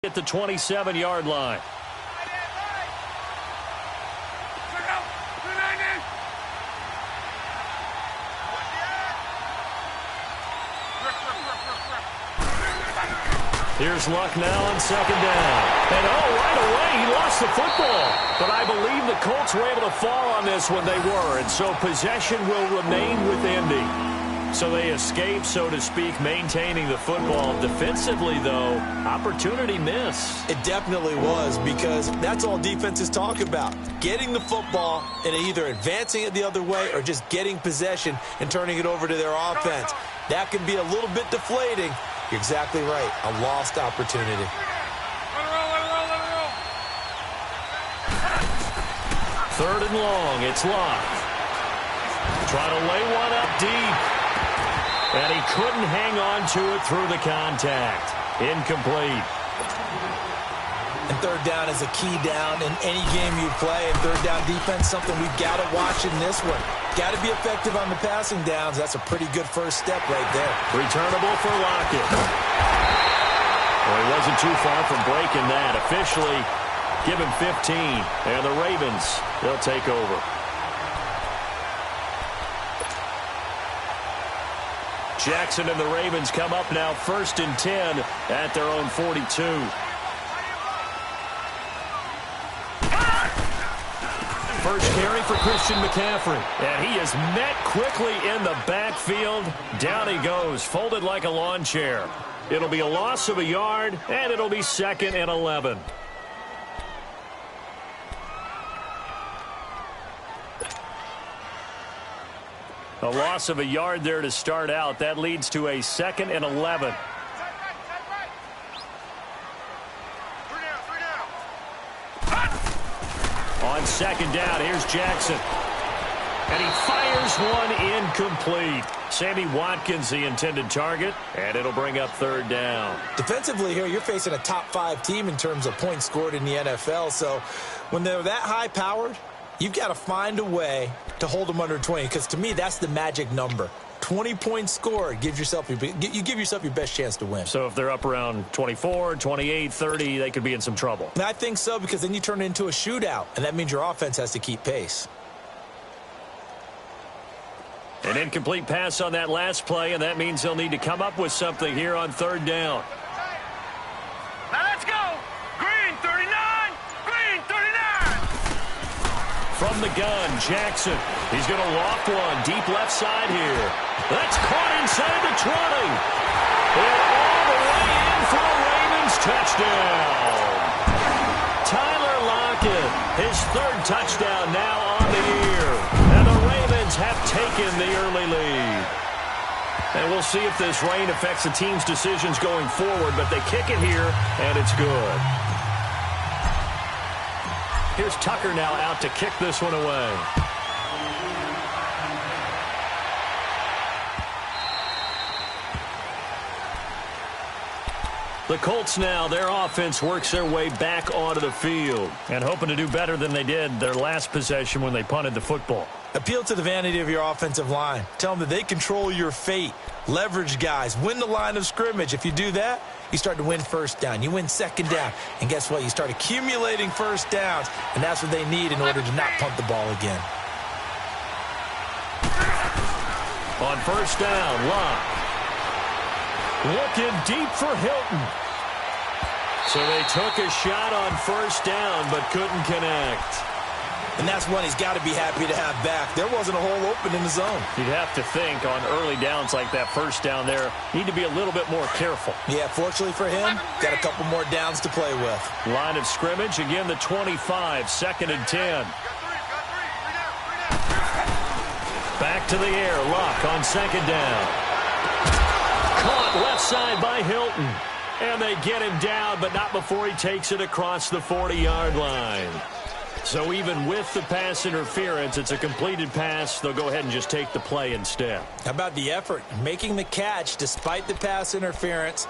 at the 27-yard line. Here's Luck now on second down. And right away, he lost the football. But I believe the Colts were able to fall on this when they were. And so possession will remain with Indy. So they escape, so to speak, maintaining the football. Defensively, though, opportunity miss. It definitely was, because that's all defenses talk about. Getting the football and either advancing it the other way or just getting possession and turning it over to their offense. That can be a little bit deflating. You're exactly right. A lost opportunity. Third and long. It's Luck. Trying to lay one up deep. And he couldn't hang on to it through the contact. Incomplete. And third down is a key down in any game you play. And third down defense, something we've got to watch in this one. Got to be effective on the passing downs. That's a pretty good first step right there. Returnable for Lockett. Well, he wasn't too far from breaking that. Officially, give him 15. And the Ravens, they'll take over. Jackson and the Ravens come up now 1st and 10 at their own 42. First carry for Christian McCaffrey. And he is met quickly in the backfield. Down he goes, folded like a lawn chair. It'll be a loss of a yard, and it'll be 2nd and 11. A loss of a yard there to start out. That leads to a 2nd and 11. On second down, here's Jackson. And he fires one incomplete. Sammy Watkins, the intended target, and it'll bring up third down. Defensively here, you're facing a top-5 team in terms of points scored in the NFL. So when they're that high-powered, you've got to find a way to hold them under 20, because to me, that's the magic number. 20 points scored, you give yourself your best chance to win. So if they're up around 24, 28, 30, they could be in some trouble. And I think so, because then you turn it into a shootout, and that means your offense has to keep pace. An incomplete pass on that last play, and that means they'll need to come up with something here on third down. Now let's go! Green 39! Green 39! From the gun, Jackson. He's going to loft one deep left side here. That's caught inside the 20. And all the way in for a Ravens touchdown. Tyler Lockett, his 3rd touchdown now on the year. And the Ravens have taken the early lead. And we'll see if this rain affects the team's decisions going forward, but they kick it here, and it's good. Here's Tucker now out to kick this one away. The Colts now, their offense works their way back onto the field and hoping to do better than they did their last possession when they punted the football. Appeal to the vanity of your offensive line. Tell them that they control your fate. Leverage guys. Win the line of scrimmage. If you do that, you start to win first down. You win second down. And guess what? You start accumulating first downs. And that's what they need in order to not punt the ball again. On first down, Luck. Looking deep for Hilton. So they took a shot on first down but couldn't connect. And that's one he's got to be happy to have back. There wasn't a hole open in the zone. You'd have to think on early downs like that first down there, need to be a little bit more careful. Yeah, fortunately for him, got a couple more downs to play with. Line of scrimmage, again the 25, 2nd and 10. Back to the air, Luck on second down. Caught left side by Hilton. And they get him down, but not before he takes it across the 40-yard line. So even with the pass interference, it's a completed pass. They'll go ahead and just take the play instead. How about the effort? Making the catch despite the pass interference.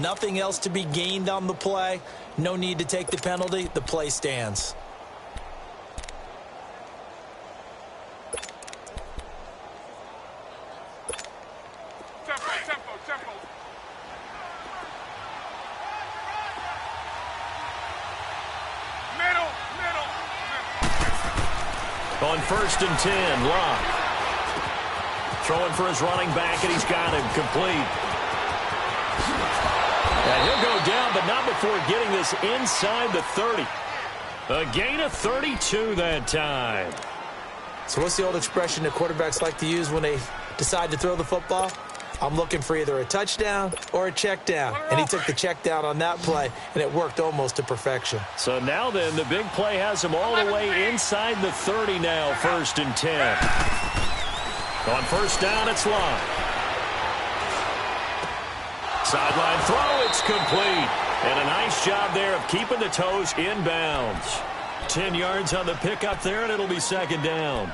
Nothing else to be gained on the play. No need to take the penalty. The play stands. On 1st and 10, Locke. Throwing for his running back, and he's got him complete. And he'll go down, but not before getting this inside the 30. A gain of 32 that time. So what's the old expression that quarterbacks like to use when they decide to throw the football? I'm looking for either a touchdown or a check down. And he took the check down on that play, and it worked almost to perfection. So now then, the big play has him all the way inside the 30 now, 1st and 10. On 1st down, it's Locke. Sideline throw, it's complete. And a nice job there of keeping the toes inbounds. 10 yards on the pickup there, and it'll be 2nd down.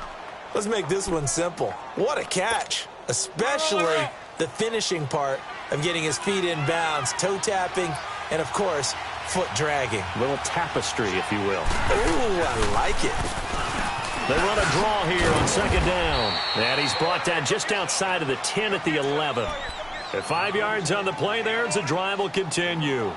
Let's make this one simple. What a catch, especially the finishing part of getting his feet in bounds, toe tapping, and, of course, foot dragging. A little tapestry, if you will. Ooh, I like it. They run a draw here on 2nd down. And he's brought down just outside of the 10 at the 11. At 5 yards on the play there, the drive will continue.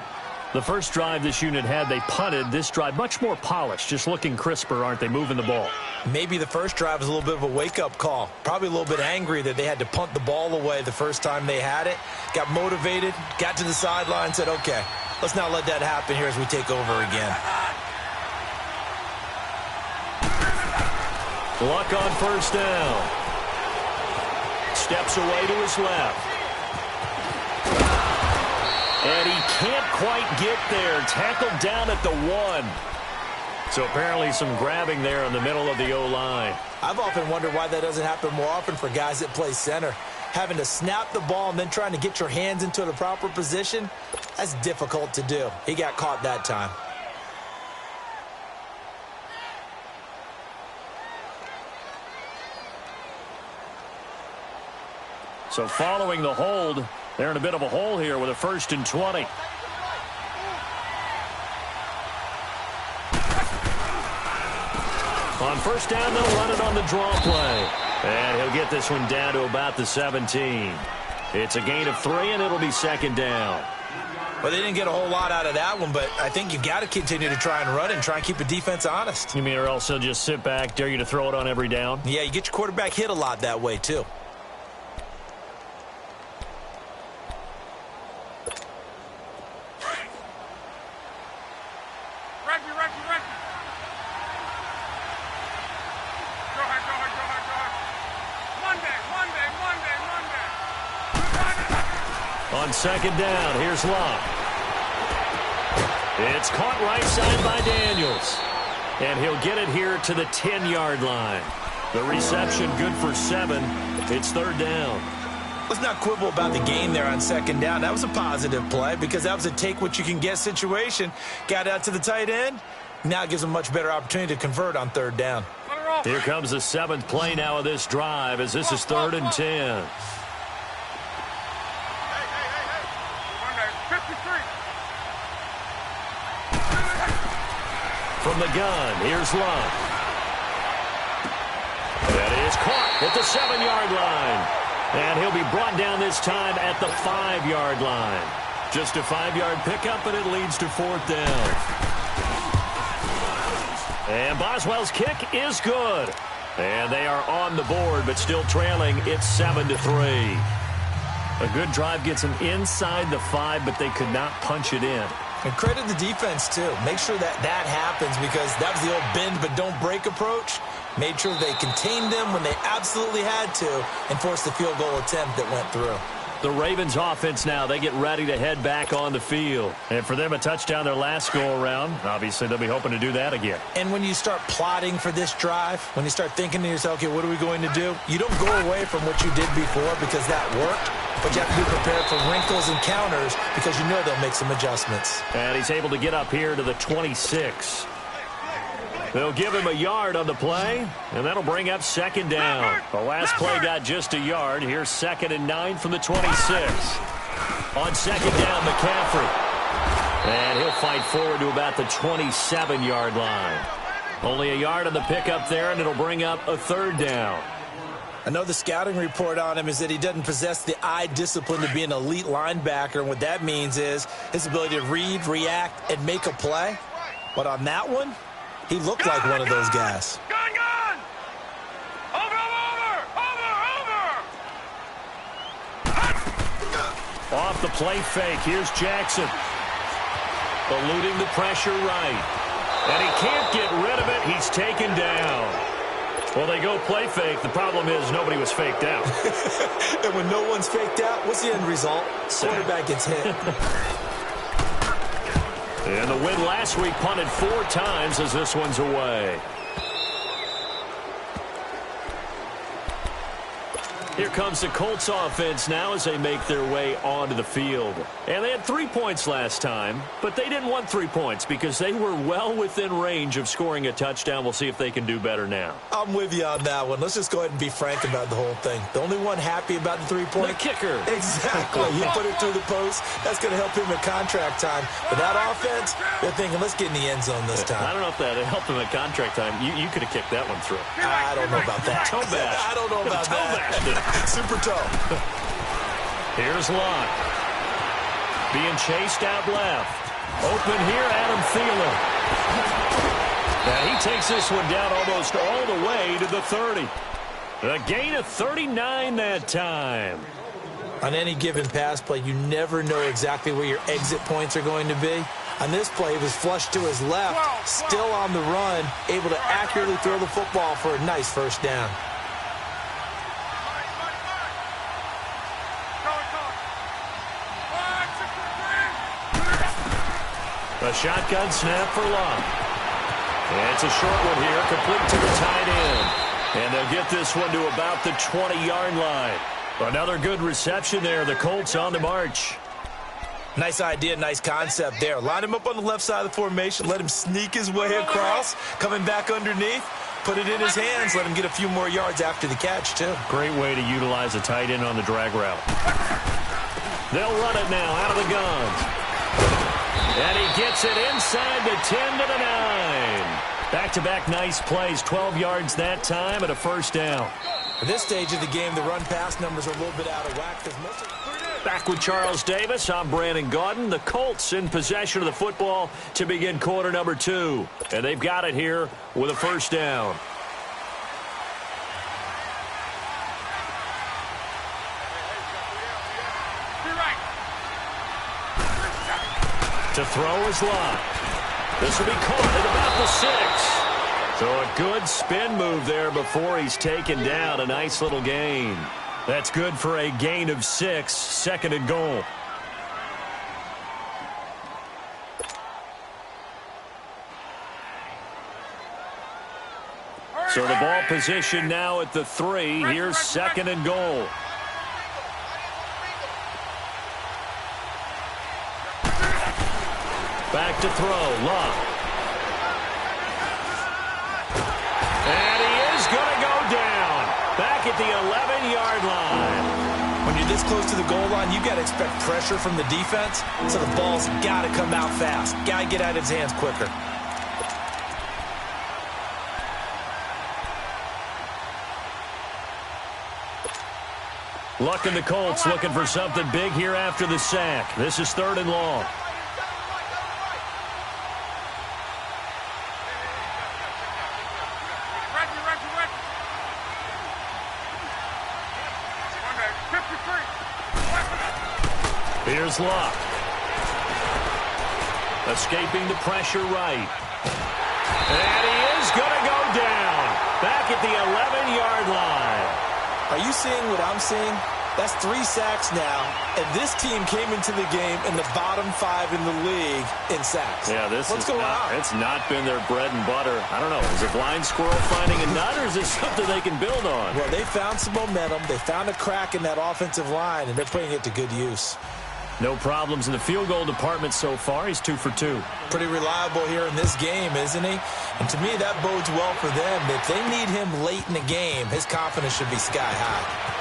The first drive this unit had, they punted. This drive, much more polished, just looking crisper, aren't they, moving the ball? Maybe the first drive was a little bit of a wake-up call. Probably a little bit angry that they had to punt the ball away the first time they had it. Got motivated, got to the sideline, said, okay, let's not let that happen here as we take over again. Luck on 1st down. Steps away to his left. And he can't quite get there. Tackled down at the 1. So apparently some grabbing there in the middle of the O-line. I've often wondered why that doesn't happen more often for guys that play center. Having to snap the ball and then trying to get your hands into the proper position, that's difficult to do. He got caught that time. So following the hold, they're in a bit of a hole here with a 1st and 20. On 1st down, they'll run it on the draw play. And he'll get this one down to about the 17. It's a gain of 3, and it'll be 2nd down. Well, they didn't get a whole lot out of that one, but I think you've got to continue to try and run and try and keep the defense honest. You mean, or else they'll just sit back, dare you to throw it on every down? Yeah, you get your quarterback hit a lot that way, too. On 2nd down, here's Locke. It's caught right side by Daniels. And he'll get it here to the 10-yard line. The reception good for 7. It's 3rd down. Let's not quibble about the gain there on 2nd down. That was a positive play because that was a take-what-you-can-get situation. Got out to the tight end. Now it gives them a much better opportunity to convert on 3rd down. Here comes the 7th play now of this drive as this is 3rd and 10. From the gun, here's Locke. That is caught at the 7-yard line. And he'll be brought down this time at the 5-yard line. Just a 5-yard pickup, but it leads to 4th down. And Boswell's kick is good. And they are on the board, but still trailing. It's 7-3. A good drive gets them inside the 5, but they could not punch it in. And credit the defense, too. Make sure that that happens because that was the old bend but don't break approach. Made sure they contained them when they absolutely had to and forced the field goal attempt that went through. The Ravens offense now, they get ready to head back on the field. And for them, a touchdown their last go-around. Obviously, they'll be hoping to do that again. And when you start plotting for this drive, when you start thinking to yourself, okay, what are we going to do? You don't go away from what you did before because that worked. But you have to be prepared for wrinkles and counters because you know they'll make some adjustments. And he's able to get up here to the 26. They'll give him a yard on the play, and that'll bring up 2nd down. The last play got just a yard. Here's 2nd and 9 from the 26. On 2nd down, McCaffrey. And he'll fight forward to about the 27-yard line. Only a yard on the pickup there, and it'll bring up a 3rd down. I know the scouting report on him is that he doesn't possess the eye discipline to be an elite linebacker, and what that means is his ability to read, react, and make a play. But on that one, he looked like one of those guys. Gun! Off the play fake, here's Jackson. Eluding the pressure right. And he can't get rid of it. He's taken down. Well, they go play fake. The problem is nobody was faked out. And when no one's faked out, what's the end result? Quarterback gets hit. And the win last week punted 4 times as this one's away. Here comes the Colts offense now as they make their way onto the field. And they had 3 points last time, but they didn't want 3 points because they were well within range of scoring a touchdown. We'll see if they can do better now. I'm with you on that one. Let's just go ahead and be frank about the whole thing. The only one happy about the 3-point? The kicker. Exactly. You put it through the post. That's going to help him at contract time. But that offense, they're thinking, let's get in the end zone this time. I don't know if that helped him at contract time. You could have kicked that one through. I don't know about that. Toe bash. I don't know about Toe that. bashed it. Super toe. Here's Locke. Being chased out left. Open here, Adam Thielen. Now he takes this one down almost all the way to the 30. A gain of 39 that time. On any given pass play, you never know exactly where your exit points are going to be. On this play, he was flushed to his left, still on the run, able to accurately throw the football for a nice first down. A shotgun snap for Locke. And it's a short one here, complete to the tight end. And they'll get this one to about the 20-yard line. Another good reception there. The Colts on the march. Nice idea, nice concept there. Line him up on the left side of the formation, let him sneak his way across, coming back underneath, put it in his hands, let him get a few more yards after the catch, too. Great way to utilize a tight end on the drag route. They'll run it now out of the guns. And he gets it inside the 10 to the 9. Back-to-back nice plays, 12 yards that time and a first down. At this stage of the game, the run-pass numbers are a little bit out of whack. Back with Charles Davis, I'm Brandon Gaudin. The Colts in possession of the football to begin quarter number 2. And they've got it here with a first down. To throw is Locke. This will be caught at about the 6. So a good spin move there before he's taken down. A nice little gain. That's good for a gain of 6. Second and goal. So the ball position now at the 3. Here's second and goal. Back to throw, Locke. And he is going to go down. Back at the 11-yard line. When you're this close to the goal line, you've got to expect pressure from the defense, so the ball's got to come out fast. Got to get out of his hands quicker. Luck and the Colts looking for something big here after the sack. This is third and long. Here's Locke. Escaping the pressure right. And he is going to go down. Back at the 11-yard line. Are you seeing what I'm seeing? That's 3 sacks now, and this team came into the game in the bottom 5 in the league in sacks. Yeah, What's going on? It's not been their bread and butter. I don't know. Is a blind squirrel finding a nut, or is this something they can build on? Well, they found some momentum. They found a crack in that offensive line, and they're putting it to good use. No problems in the field goal department so far. He's 2 for 2. Pretty reliable here in this game, isn't he? And to me, that bodes well for them. If they need him late in the game, his confidence should be sky high.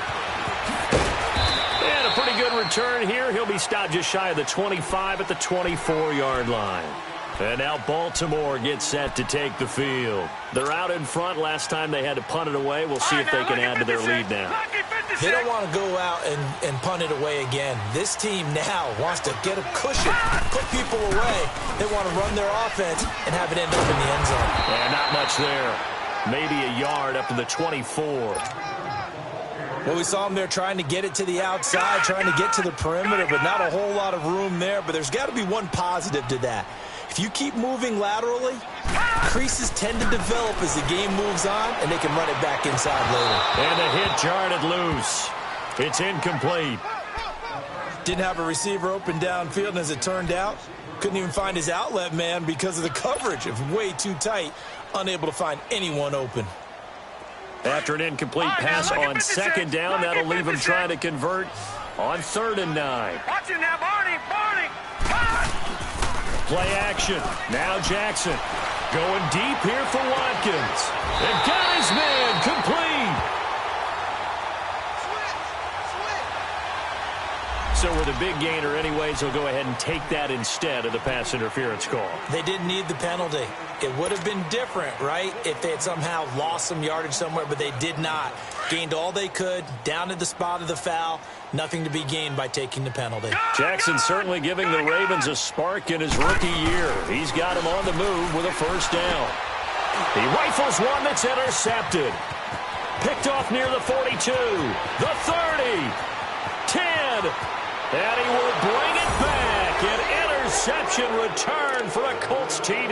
And a pretty good return here. He'll be stopped just shy of the 25 at the 24-yard line. And now Baltimore gets set to take the field. They're out in front. Last time they had to punt it away. We'll see if they can add to their lead now. They don't want to go out and punt it away again. This team now wants to get a cushion, put people away. They want to run their offense and have it end up in the end zone. Yeah, not much there. Maybe a yard up to the 24. Well, we saw him there trying to get it to the outside, trying to get to the perimeter, but not a whole lot of room there. But there's got to be one positive to that. If you keep moving laterally, creases tend to develop as the game moves on, and they can run it back inside later. And the hit jarred it loose. It's incomplete. Didn't have a receiver open downfield, and as it turned out, couldn't even find his outlet man because of the coverage. It was way too tight, unable to find anyone open. After an incomplete pass on second down, that'll leave him trying to convert on 3rd and 9. Watch it now, Barney. Play action. Now Jackson going deep here for Watkins. And got his man complete. So with a big gainer anyways, he'll go ahead and take that instead of the pass interference call. They didn't need the penalty. It would have been different, right, if they had somehow lost some yardage somewhere, but they did not. Gained all they could, down to the spot of the foul. Nothing to be gained by taking the penalty. Jackson certainly giving the Ravens a spark in his rookie year. He's got him on the move with a first down. He rifles one that's intercepted. Picked off near the 42, the 30, 10, and he will bring it back. An interception return for a Colts TD.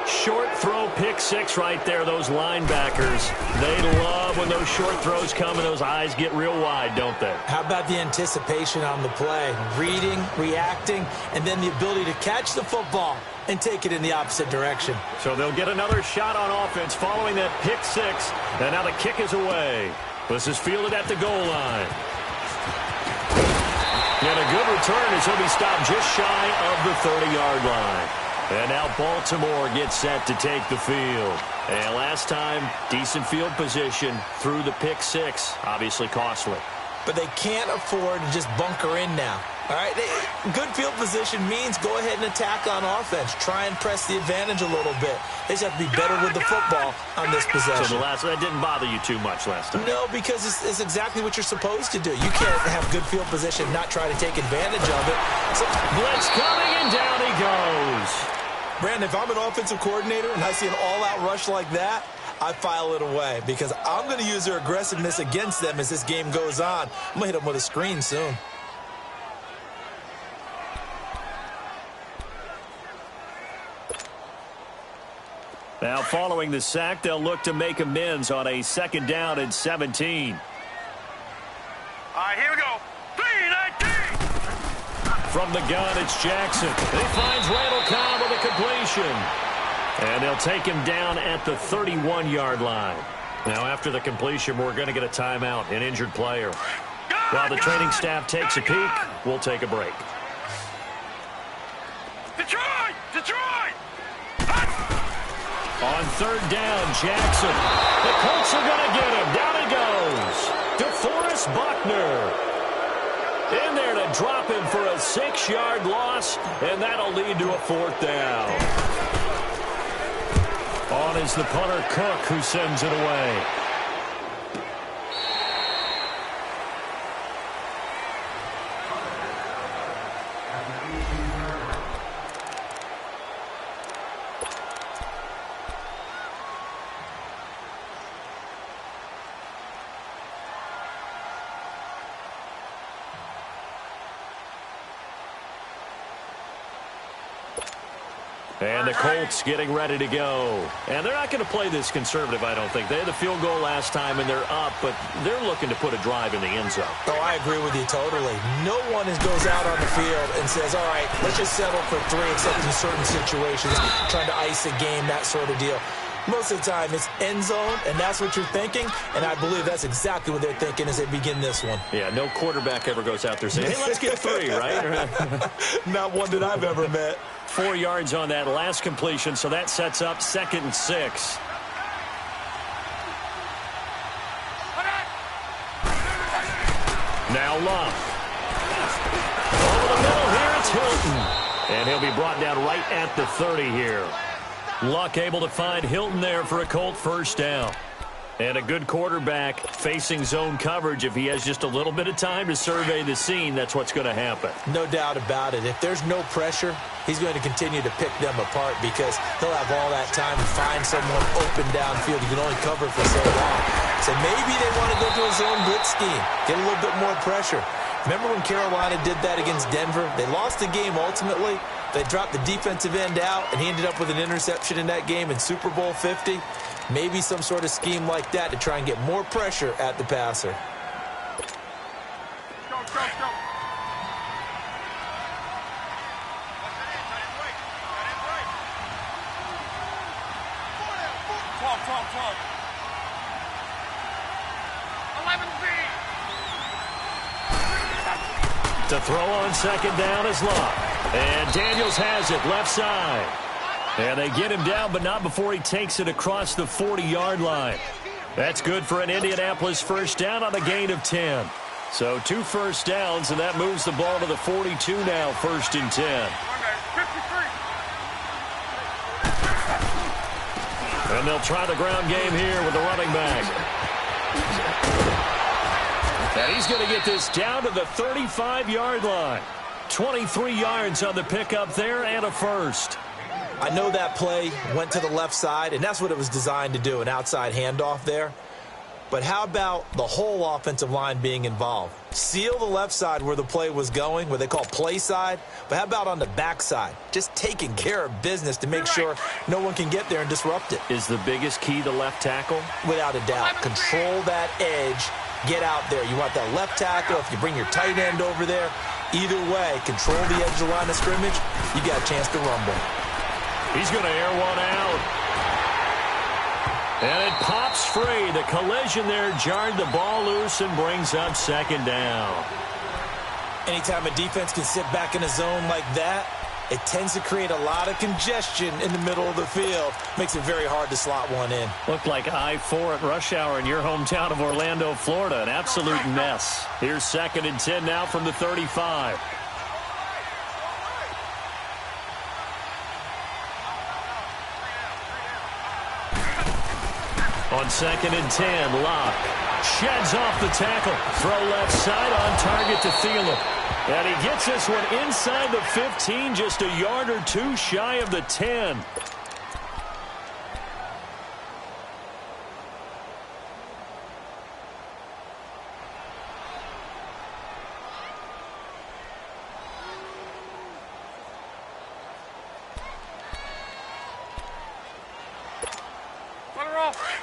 Short throw, pick six right there, those linebackers. They love when those short throws come and those eyes get real wide, don't they? How about the anticipation on the play? Reading, reacting, and then the ability to catch the football and take it in the opposite direction. So they'll get another shot on offense following that pick six. And now the kick is away. This is fielded at the goal line. And a good return as he'll be stopped just shy of the 30-yard line. And now Baltimore gets set to take the field. And last time, decent field position through the pick six. Obviously costly. But they can't afford to just bunker in now. All right, good field position means go ahead and attack on offense. Try and press the advantage a little bit. They just have to be better with the football on this possession. So that didn't bother you too much last time? No, because it's exactly what you're supposed to do. You can't have good field position and not try to take advantage of it. So, blitz coming, and down he goes. Brandon, if I'm an offensive coordinator and I see an all-out rush like that, I file it away because I'm going to use their aggressiveness against them as this game goes on. I'm going to hit them with a screen soon. Now, following the sack, they'll look to make amends on a 2nd down and 17. All right, here we go. 3-19. From the gun, it's Jackson. He finds Randall Cobb with a completion. And they'll take him down at the 31-yard line. Now, after the completion, we're going to get a timeout, an injured player. While the training staff takes a peek, we'll take a break. Detroit! On 3rd down, Jackson. The Colts are going to get him. Down he goes. DeForest Buckner. In there to drop him for a 6-yard loss, and that'll lead to a 4th down. On is the punter, Cook, who sends it away. And the Colts getting ready to go. And they're not going to play this conservative, I don't think. They had the field goal last time, and they're up, but they're looking to put a drive in the end zone. Oh, I agree with you totally. No one goes out on the field and says, all right, let's just settle for 3, except in certain situations, trying to ice a game, that sort of deal. Most of the time, it's end zone, and that's what you're thinking, and I believe that's exactly what they're thinking as they begin this one. Yeah, no quarterback ever goes out there saying, hey, let's get 3, right? Not one that I've ever met. 4 yards on that last completion, so that sets up 2nd and 6. Now Luck. Over the middle here, it's Hilton. And he'll be brought down right at the 30 here. Luck able to find Hilton there for a Colt first down. And a good quarterback facing zone coverage. If he has just a little bit of time to survey the scene, that's what's going to happen. No doubt about it. If there's no pressure, he's going to continue to pick them apart because he'll have all that time to find someone open downfield. You can only cover for so long. So maybe they want to go to a zone blitz scheme, get a little bit more pressure. Remember when Carolina did that against Denver? They lost the game ultimately. They dropped the defensive end out, and he ended up with an interception in that game in Super Bowl 50. Maybe some sort of scheme like that to try and get more pressure at the passer. Go, go, go. Talk. 11Z. To throw on second down is Locke. And Daniels has it left side. And they get him down, but not before he takes it across the 40-yard line. That's good for an Indianapolis first down on a gain of 10. So 2 first downs, and that moves the ball to the 42 now, 1st and 10. 53. And they'll try the ground game here with the running back. And he's going to get this down to the 35-yard line. 23 yards on the pickup there and a first. I know that play went to the left side, and that's what it was designed to do, an outside handoff there. But how about the whole offensive line being involved? Seal the left side where the play was going, where they call play side. But how about on the back side? Just taking care of business to make sure no one can get there and disrupt it. Is the biggest key the left tackle? Without a doubt. Control that edge. Get out there. You want that left tackle. If you bring your tight end over there, either way, control the edge of the line of scrimmage, you got a chance to rumble. He's going to air one out. And it pops free. The collision there jarred the ball loose and brings up second down. Anytime a defense can sit back in a zone like that, it tends to create a lot of congestion in the middle of the field. Makes it very hard to slot one in. Looked like I-4 at rush hour in your hometown of Orlando, Florida. An absolute mess. Here's 2nd and 10 now from the 35. On 2nd and 10, Locke sheds off the tackle. Throw left side on target to Thielen. And he gets this one inside the 15, just a yard or 2 shy of the 10.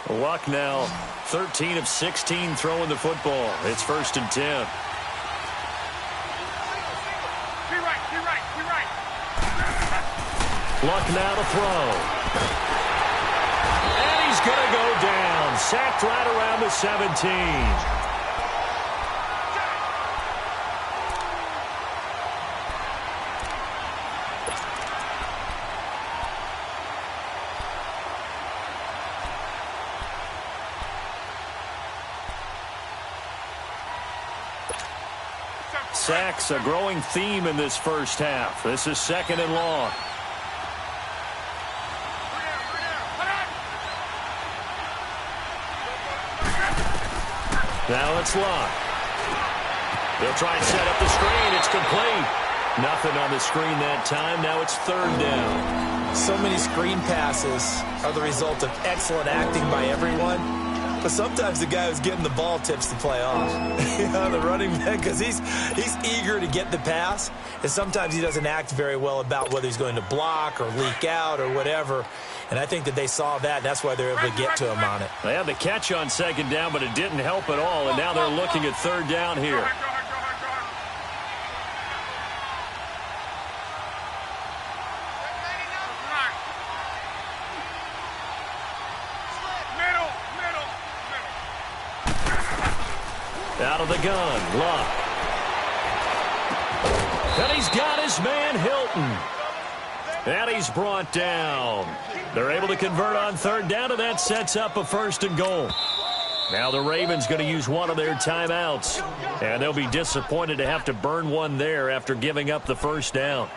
Luck now, 13 of 16 throwing the football. It's 1st and 10. Be right. Luck now to throw. And he's going to go down. Sacked right around the 17. Sacks, a growing theme in this first half. This is 2nd and long. Now it's Locke. They'll try and set up the screen. It's complete. Nothing on the screen that time. Now it's 3rd down. So many screen passes are the result of excellent acting by everyone. But sometimes the guy who's getting the ball tips the play off. The running back, because he's eager to get the pass, and sometimes he doesn't act very well about whether he's going to block or leak out or whatever. And I think that they saw that, and that's why they're able to get to him on it. They had the catch on 2nd down, but it didn't help at all, and now they're looking at 3rd down here. Go ahead. Out of the gun, Luck. And he's got his man, Hilton. And he's brought down. They're able to convert on 3rd down, and that sets up a 1st and goal. Now the Ravens going to use one of their timeouts. And they'll be disappointed to have to burn one there after giving up the 1st down.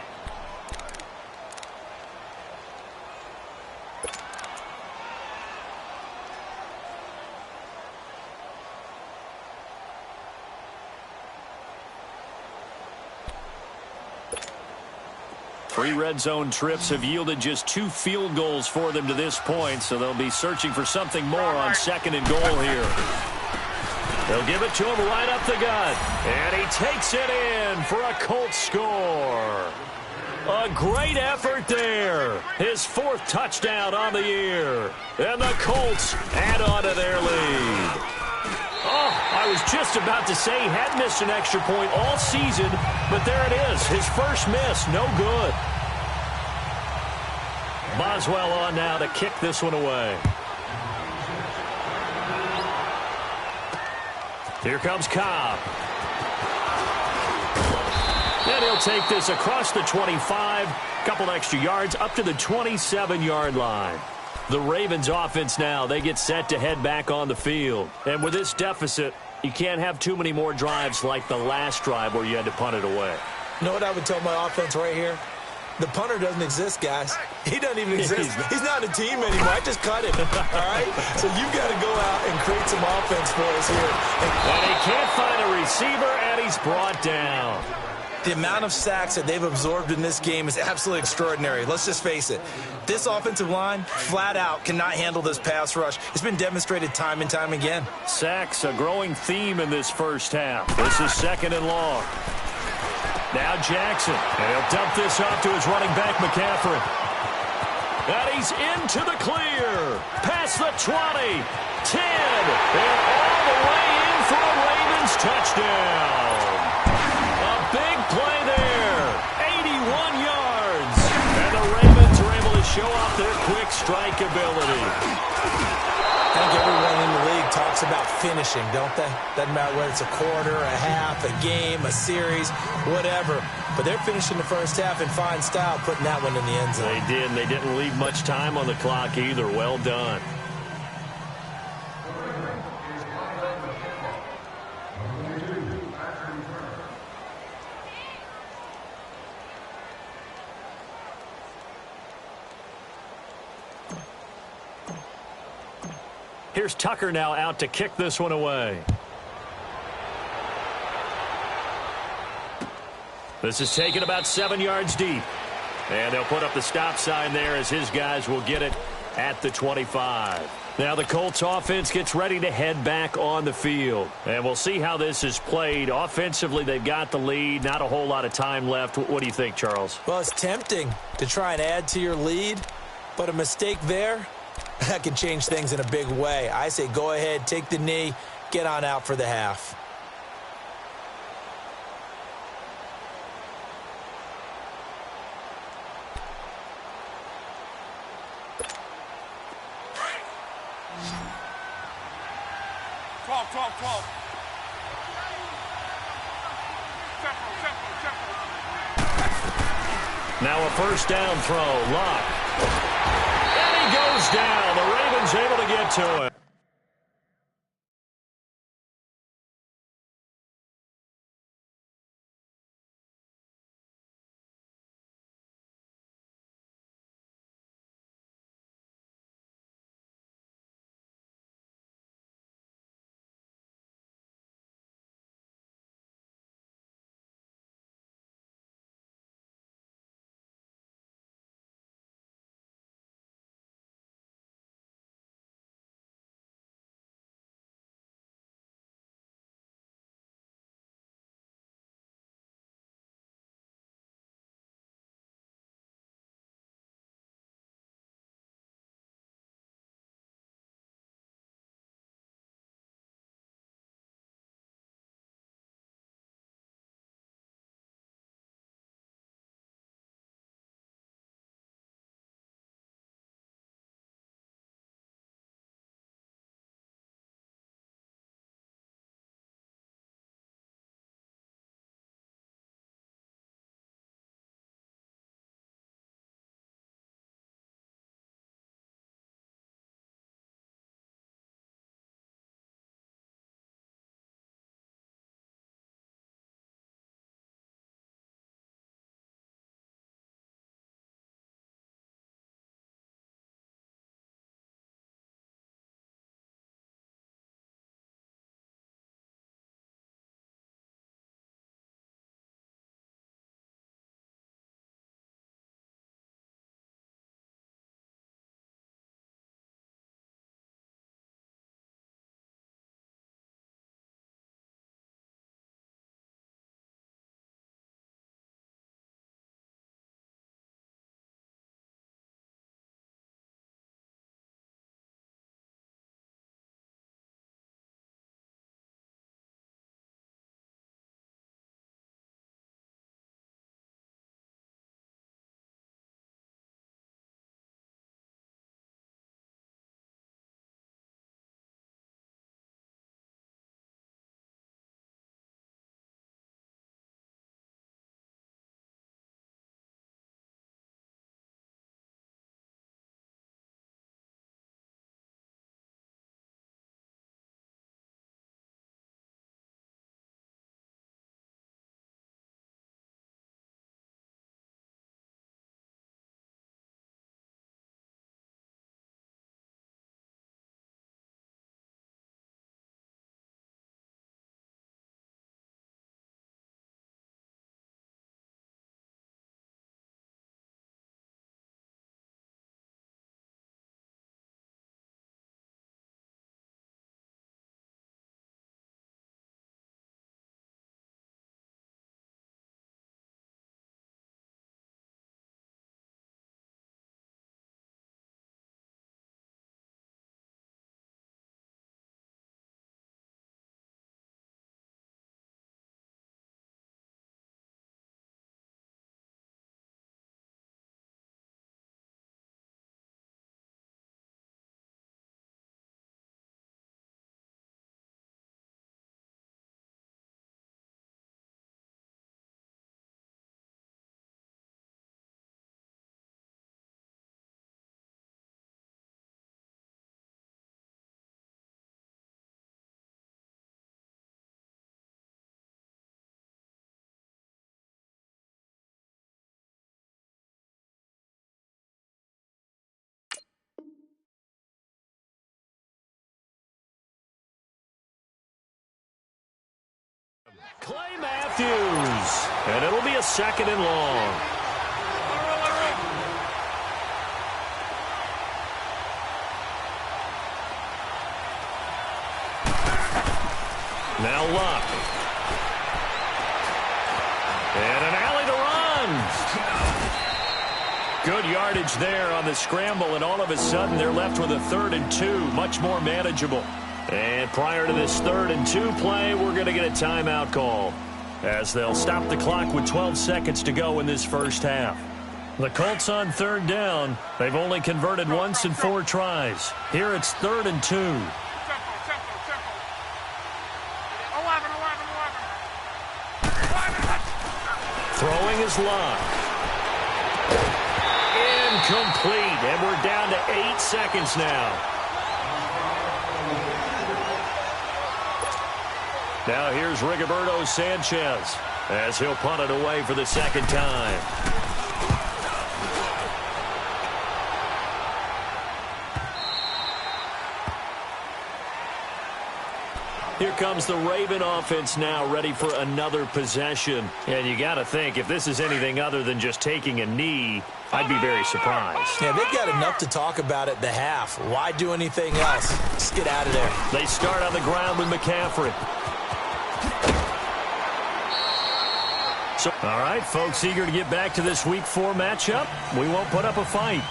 3 red zone trips have yielded just 2 field goals for them to this point, so they'll be searching for something more on 2nd and goal here. They'll give it to him right up the gut, and he takes it in for a Colts score. A great effort there. His 4th touchdown on the year, and the Colts add on to their lead. Oh, I was just about to say he hadn't missed an extra point all season, but there it is. His first miss, no good. Boswell on now to kick this one away. Here comes Cobb. And he'll take this across the 25, couple extra yards up to the 27-yard line. The Ravens offense now, they get set to head back on the field. And with this deficit, you can't have too many more drives like the last drive where you had to punt it away. You know what I would tell my offense right here? The punter doesn't exist, guys. He doesn't even exist. He's not a team anymore. I just cut him, all right? So you've got to go out and create some offense for us here. And he can't find a receiver, and he's brought down. The amount of sacks that they've absorbed in this game is absolutely extraordinary. Let's just face it. This offensive line, flat out, cannot handle this pass rush. It's been demonstrated time and time again. Sacks, a growing theme in this first half. This is 2nd and long. Now Jackson, and he'll dump this off to his running back, McCaffrey. And he's into the clear. Past the 20, 10, and all the way in for a Ravens touchdown. Big play there, 81 yards. And the Ravens are able to show off their quick strike ability. I think everyone in the league talks about finishing, don't they? Doesn't matter whether it's a quarter, a half, a game, a series, whatever. But they're finishing the first half in fine style, putting that one in the end zone. They did, and they didn't leave much time on the clock either. Well done. Here's Tucker now out to kick this one away. This is taken about 7 yards deep. And they'll put up the stop sign there as his guys will get it at the 25. Now the Colts offense gets ready to head back on the field. And we'll see how this is played. Offensively, they've got the lead. Not a whole lot of time left. What do you think, Charles? Well, it's tempting to try and add to your lead, but a mistake there, that can change things in a big way. I say go ahead, take the knee, get on out for the half. Now a first down throw. Luck. And he goes down. The Ravens able to get to it. Clay Matthews. And it'll be a 2nd and long. Now Luck. And an alley to run. Good yardage there on the scramble, and all of a sudden they're left with a 3rd and 2, much more manageable. And prior to this 3rd and 2 play, we're going to get a timeout call, as they'll stop the clock with 12 seconds to go in this first half. The Colts on 3rd down. They've only converted once in 4 tries. Here it's 3rd and 2. 11. Throwing is Luck. Incomplete, and we're down to 8 seconds now. Now here's Rigoberto Sanchez as he'll punt it away for the 2nd time. Here comes the Raven offense now, ready for another possession. And you got to think, if this is anything other than just taking a knee, I'd be very surprised. Yeah, they've got enough to talk about at the half. Why do anything else? Just get out of there. They start on the ground with McCaffrey. So, all right, folks, eager to get back to this Week 4 matchup. We won't put up a fight.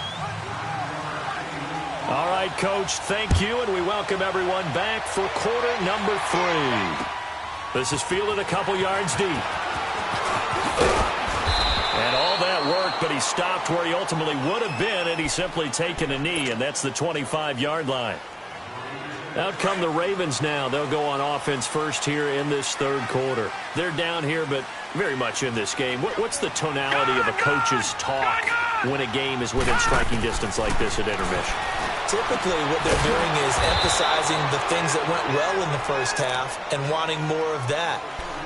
All right, Coach, thank you, and we welcome everyone back for quarter number 3. This is fielded a couple yards deep. And all that work, but he stopped where he ultimately would have been, and he's simply taken a knee, and that's the 25-yard line. Out come the Ravens now. They'll go on offense first here in this 3rd quarter. They're down here, but very much in this game. What's the tonality of a coach's talk when a game is within striking distance like this at intermission? Typically, what they're doing is emphasizing the things that went well in the first half and wanting more of that.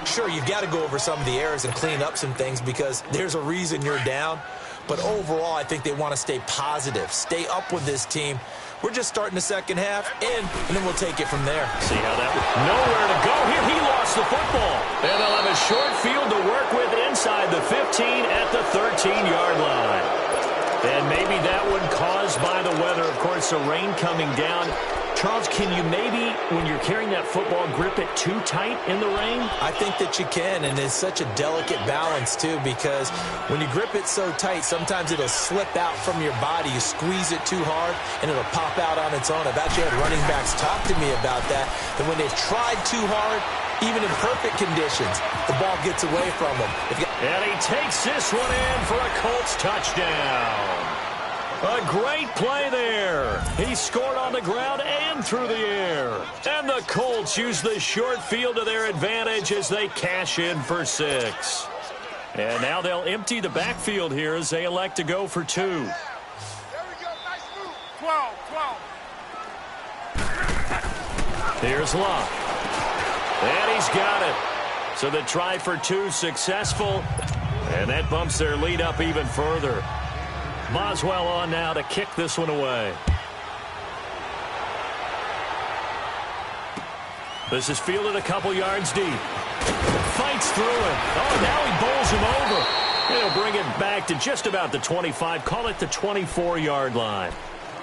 Sure, you've got to go over some of the errors and clean up some things because there's a reason you're down. But overall, I think they want to stay positive, stay up with this team. We're just starting the second half, and then we'll take it from there. See how that was. Nowhere to go here. He lost the football. And they'll have a short field to work with inside the 15 at the 13-yard line. And maybe that one caused by the weather. Of course, the rain coming down. Charles, can you maybe, when you're carrying that football, grip it too tight in the rain? I think that you can, and it's such a delicate balance, too, because when you grip it so tight, sometimes it'll slip out from your body. You squeeze it too hard, and it'll pop out on its own. I've actually had running backs talk to me about that when they've tried too hard, even in perfect conditions, the ball gets away from them. And he takes this one in for a Colts touchdown. A great play there. He scored on the ground and through the air. And the Colts use the short field to their advantage as they cash in for 6. And now they'll empty the backfield here as they elect to go for 2. There we go. Nice move. 12. Here's Luck. And he's got it. So the try for 2 successful. And that bumps their lead up even further. Boswell on now to kick this one away. This is fielded a couple yards deep. Fights through it. Oh, now he bowls him over. He'll bring it back to just about the 25. Call it the 24-yard line.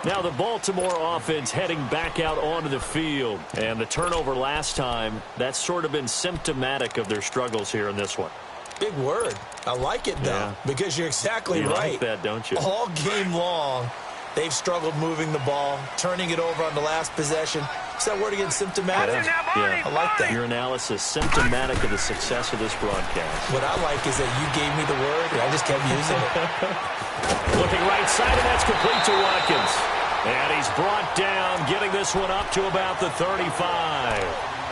Now the Baltimore offense heading back out onto the field. And the turnover last time, that's sort of been symptomatic of their struggles here in this one. Big word. I like it, though, because you're exactly right. You like that, don't you? All game long, they've struggled moving the ball, turning it over on the last possession. Is that word again, symptomatic? Yeah. I like that. Your analysis, symptomatic of the success of this broadcast. What I like is that you gave me the word, and I just kept using it. Looking right side, and that's complete to Watkins. And he's brought down, getting this one up to about the 35.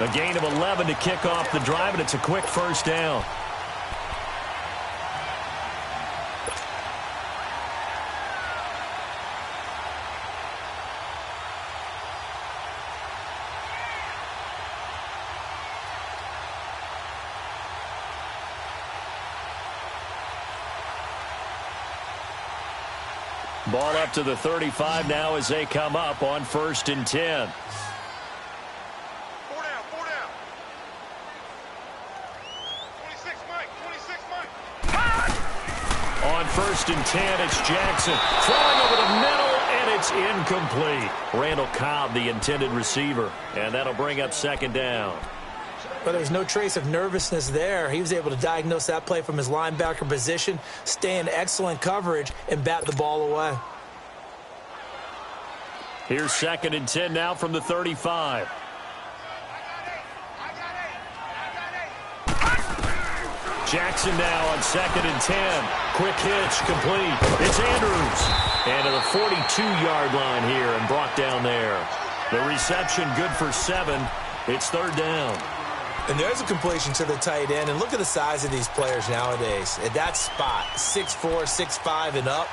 A gain of 11 to kick off the drive, and it's a quick first down. Ball up to the 35 now as they come up on 1st and 10. 4 down. 1st and 10. It's Jackson throwing over the middle, and it's incomplete. Randall Cobb, the intended receiver, and that'll bring up 2nd down. But there's no trace of nervousness there. He was able to diagnose that play from his linebacker position, stay in excellent coverage, and bat the ball away. Here's 2nd and 10 now from the 35. Jackson now on 2nd and 10. Quick hitch, complete. It's Andrews. And to the 42-yard line here and brought down there. The reception good for 7. It's 3rd down. And there's a completion to the tight end. And look at the size of these players nowadays. At that spot, 6'4", 6'5", and up.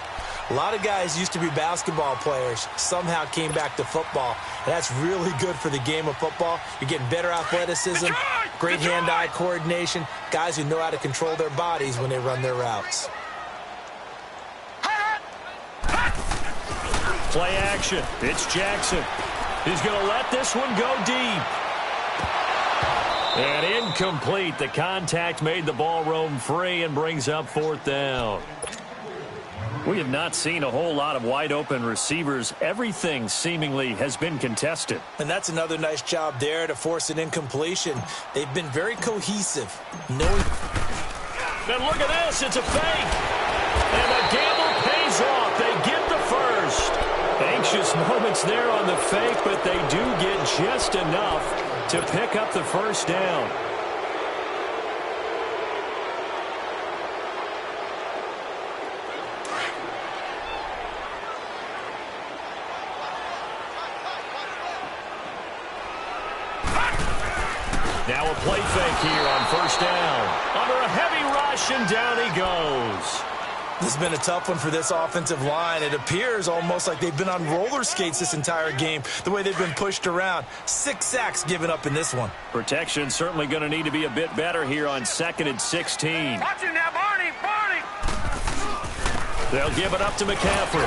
A lot of guys used to be basketball players, somehow came back to football. And that's really good for the game of football. You're getting better athleticism, great hand-eye coordination, guys who know how to control their bodies when they run their routes. Play action. It's Jackson. He's going to let this one go deep. And incomplete. The contact made the ball roam free and brings up 4th down. We have not seen a whole lot of wide-open receivers. Everything seemingly has been contested. And that's another nice job there to force an incompletion. They've been very cohesive. And look at this. It's a fake. And the gamble pays off. They get the first. Anxious moments there on the fake, but they do get just enough to pick up the 1st down. Now a play fake here on 1st down. Under a heavy rush, and down he goes. This has been a tough one for this offensive line. It appears almost like they've been on roller skates this entire game, the way they've been pushed around. 6 sacks given up in this one. Protection certainly going to need to be a bit better here on 2nd and 16. Watch him now, Barney! They'll give it up to McCaffrey.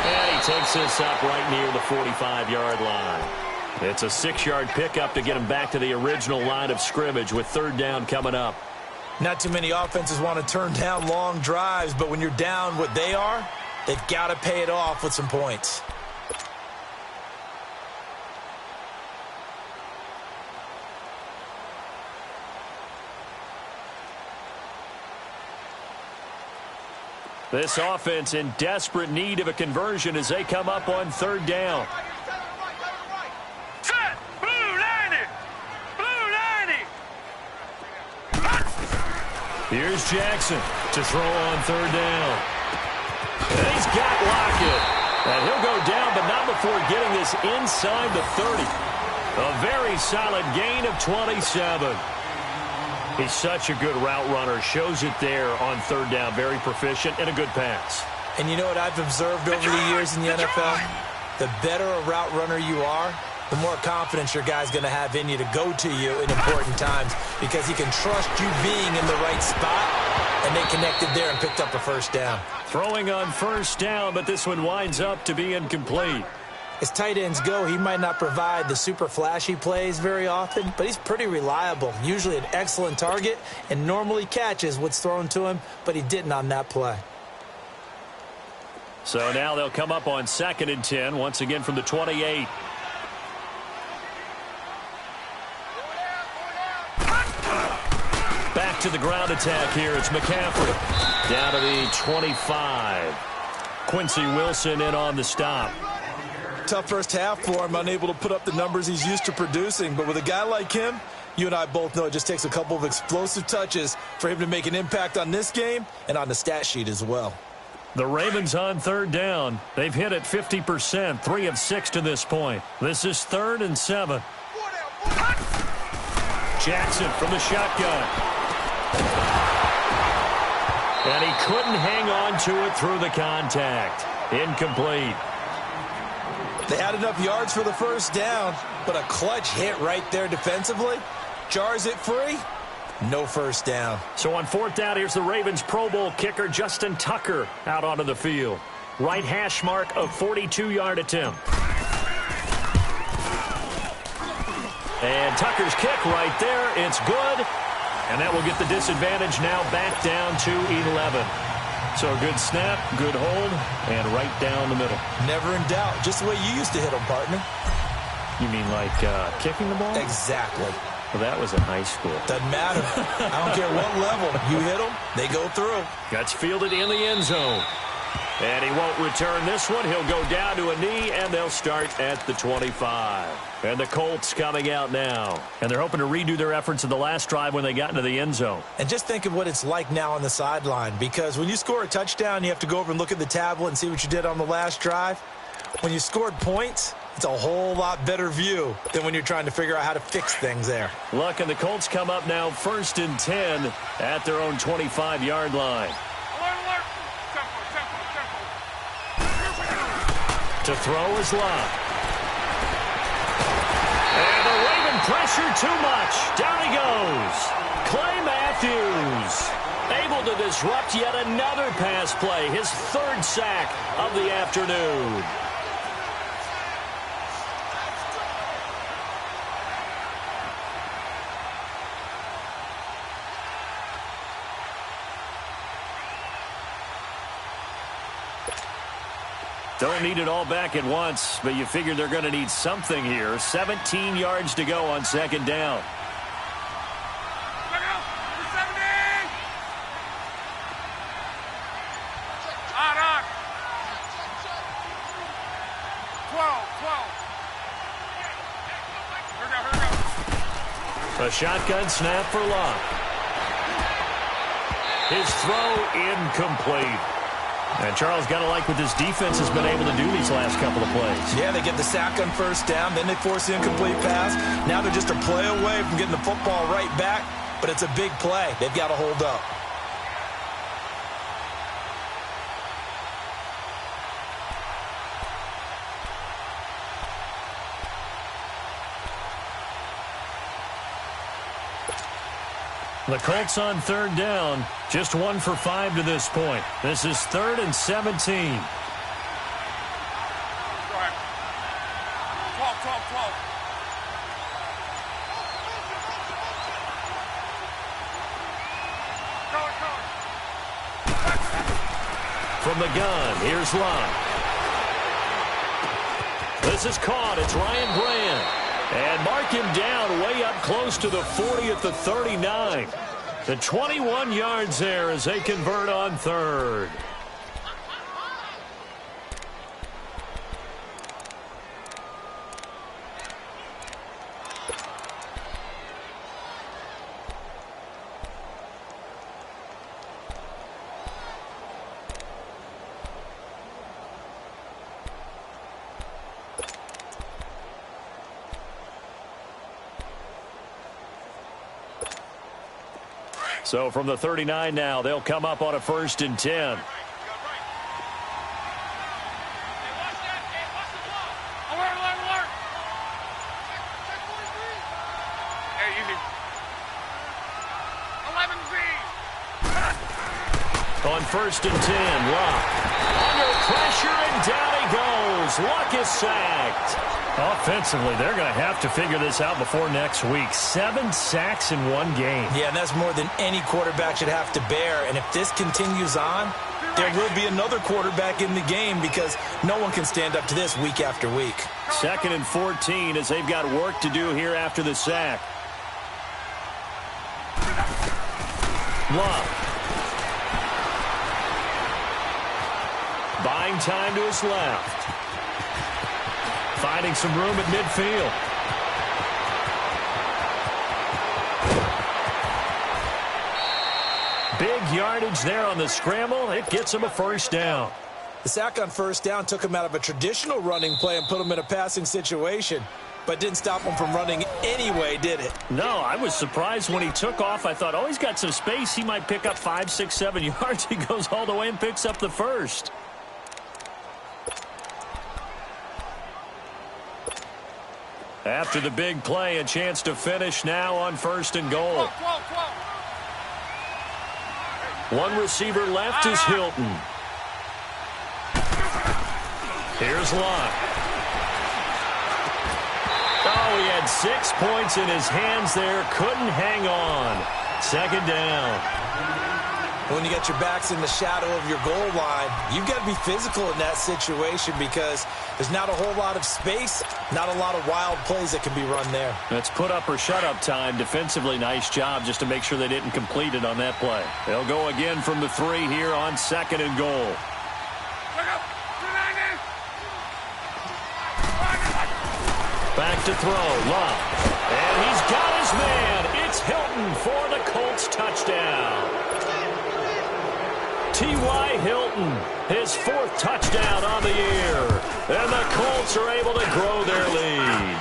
And he takes this up right near the 45-yard line. It's a 6-yard pickup to get him back to the original line of scrimmage with 3rd down coming up. Not too many offenses want to turn down long drives, but when you're down what they are, they've got to pay it off with some points. This offense in desperate need of a conversion as they come up on 3rd down. Set! Blue 90! Blue 90! Here's Jackson to throw on 3rd down. And he's got Lockett. And he'll go down, but not before getting this inside the 30. A very solid gain of 27. He's such a good route runner. Shows it there on 3rd down. Very proficient and a good pass. And you know what I've observed over the years in the NFL? The better a route runner you are, the more confidence your guy's going to have in you to go to you in important times because he can trust you being in the right spot, and they connected there and picked up a 1st down. Throwing on 1st down, but this one winds up to be incomplete. As tight ends go, he might not provide the super flashy plays very often, but he's pretty reliable, usually an excellent target, and normally catches what's thrown to him, but he didn't on that play. So now they'll come up on 2nd and 10, once again from the 28. Back to the ground attack here. It's McCaffrey. Down to the 25. Quincy Wilson in on the stop. Tough first half for him, unable to put up the numbers he's used to producing. But with a guy like him, you and I both know it just takes a couple of explosive touches for him to make an impact on this game and on the stat sheet as well. The Ravens on 3rd down. They've hit it 50%, 3 of 6 to this point. This is 3rd and 7. Jackson from the shotgun. And he couldn't hang on to it through the contact. Incomplete. They had enough yards for the 1st down, but a clutch hit right there defensively. Jars it free. No 1st down. So on 4th down, here's the Ravens Pro Bowl kicker Justin Tucker out onto the field. Right hash mark of 42-yard attempt. And Tucker's kick right there. It's good. And that will get the disadvantage now back down to 11. So a good snap, good hold, and right down the middle. Never in doubt. Just the way you used to hit them, partner. You mean like kicking the ball? Exactly. Well, that was in high school. Doesn't matter. I don't care what level. You hit them, they go through. Gets fielded in the end zone. And he won't return this one. He'll go down to a knee, and they'll start at the 25. And the Colts coming out now. And they're hoping to redo their efforts in the last drive when they got into the end zone. And just think of what it's like now on the sideline, because when you score a touchdown, you have to go over and look at the tablet and see what you did on the last drive. When you scored points, it's a whole lot better view than when you're trying to figure out how to fix things there. Look, and the Colts come up now 1st and 10 at their own 25-yard line. To throw is Love. And the Raven pressure too much. Down he goes. Clay Matthews able to disrupt yet another pass play. His 3rd sack of the afternoon. Don't need it all back at once, but you figure they're going to need something here. 17 yards to go on 2nd down. On. 12. A shotgun snap for Love. His throw incomplete. And Charles, got to like what this defense has been able to do these last couple of plays. Yeah, they get the sack on 1st down, then they force the incomplete pass. Now they're just a play away from getting the football right back, but it's a big play. They've got to hold up. The Colts on 3rd down, just 1 for 5 to this point. This is 3rd and 17. Go ahead. 12. From the gun, here's Love. This is caught. It's Ryan Brand. And mark him down way up close to the 40 at the 39. The 21 yards there as they convert on 3rd. So from the 39 now, they'll come up on a 1st and 10. On 1st and 10, Luck. Under pressure, and down he goes. Luck is sacked. Offensively, they're going to have to figure this out before next week. 7 sacks in 1 game. Yeah, and that's more than any quarterback should have to bear. And if this continues on, there will be another quarterback in the game because no one can stand up to this week after week. 2nd and 14 as they've got work to do here after the sack. Love. Buying time to his left. Finding some room at midfield. Big yardage there on the scramble. It gets him a 1st down. The sack on 1st down took him out of a traditional running play and put him in a passing situation, but didn't stop him from running anyway, did it? No, I was surprised when he took off. I thought, oh, he's got some space. He might pick up 5, 6, 7 yards. He goes all the way and picks up the 1st. After the big play, a chance to finish now on 1st and goal. 1 receiver left is Hilton. Here's Locke. Oh, he had 6 points in his hands there. Couldn't hang on. 2nd down. When you got your backs in the shadow of your goal line, you've got to be physical in that situation because there's not a whole lot of space, not a lot of wild plays that can be run there. That's put up or shut up time. Defensively, nice job just to make sure they didn't complete it on that play. They'll go again from the 3 here on 2nd and goal. Back to throw, Love. And he's got his man. It's Hilton for the Colts touchdown. T.Y. Hilton, his 4th touchdown on the year. And the Colts are able to grow their lead.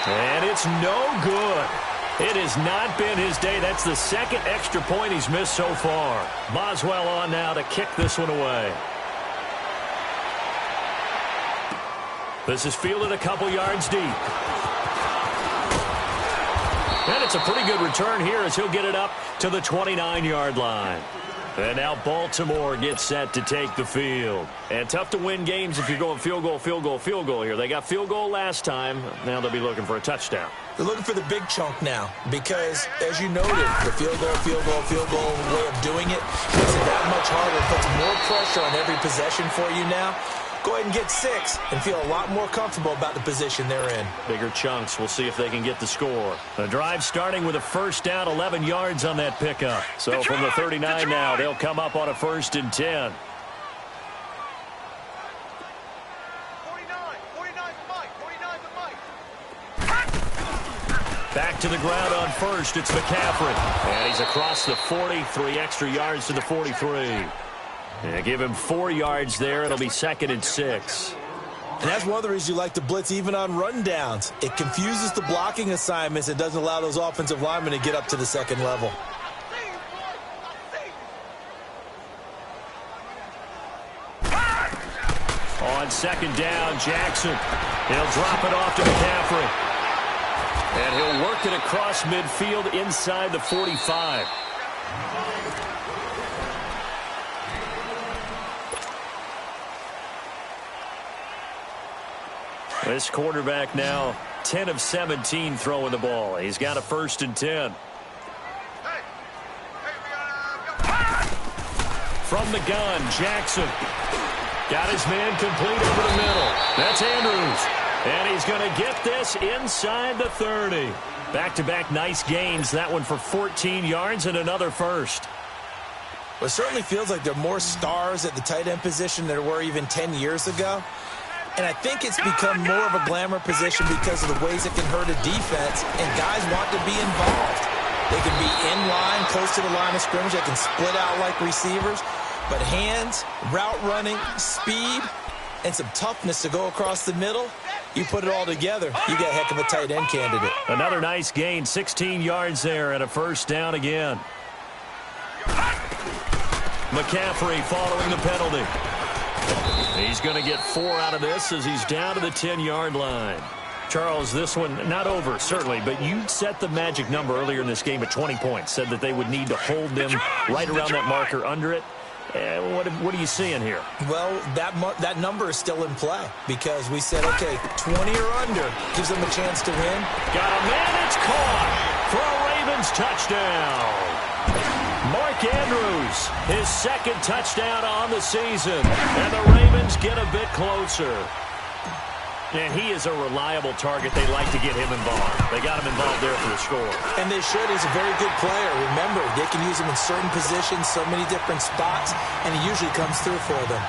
And it's no good. It has not been his day. That's the 2nd extra point he's missed so far. Boswell on now to kick this one away. This is fielded a couple yards deep. And it's a pretty good return here as he'll get it up to the 29-yard line. And now Baltimore gets set to take the field. And tough to win games if you're going field goal, field goal, field goal here. They got field goal last time. Now they'll be looking for a touchdown. They're looking for the big chunk now because, as you noted, the field goal way of doing it makes it that much harder. It puts more pressure on every possession for you now. Go ahead and get 6 and feel a lot more comfortable about the position they're in. Bigger chunks. We'll see if they can get the score. The drive starting with a first down, 11 yards on that pickup. So from the 39 now, they'll come up on a 1st and 10. 49 for Mike. Back to the ground on 1st. It's McCaffrey. And he's across the 40, 3 extra yards to the 43. And give him 4 yards there. It'll be 2nd and 6. And that's one of the reasons you like to blitz even on rundowns. It confuses the blocking assignments. It doesn't allow those offensive linemen to get up to the 2nd level. On 2nd down, Jackson. He'll drop it off to McCaffrey. And he'll work it across midfield inside the 45. This quarterback now 10 of 17 throwing the ball. He's got a 1st and 10. From the gun, Jackson. Got his man complete over the middle. That's Andrews. And he's going to get this inside the 30. Back-to-back nice gains. That one for 14 yards and another 1st. Well, it certainly feels like there are more stars at the tight end position than there were even 10 years ago. And I think it's become more of a glamour position because of the ways it can hurt a defense, and guys want to be involved. They can be in line, close to the line of scrimmage. They can split out like receivers. But hands, route running, speed, and some toughness to go across the middle, you put it all together, you get a heck of a tight end candidate. Another nice gain, 16 yards there, and a 1st down again. McCaffrey following the penalty. He's going to get 4 out of this as he's down to the 10-yard line. Charles, this one not over, certainly, but you set the magic number earlier in this game at 20 points, said that they would need to hold them right around that marker under it. What are you seeing here? Well, that number is still in play because we said, okay, 20 or under gives them a chance to win. Got a man, it's caught for a Ravens touchdown. Mark Andrews, his 2nd touchdown on the season, and the Ravens get a bit closer. And he is a reliable target. They like to get him involved. They got him involved there for the score. And they should. He's a very good player. Remember, they can use him in certain positions, so many different spots, and he usually comes through for them.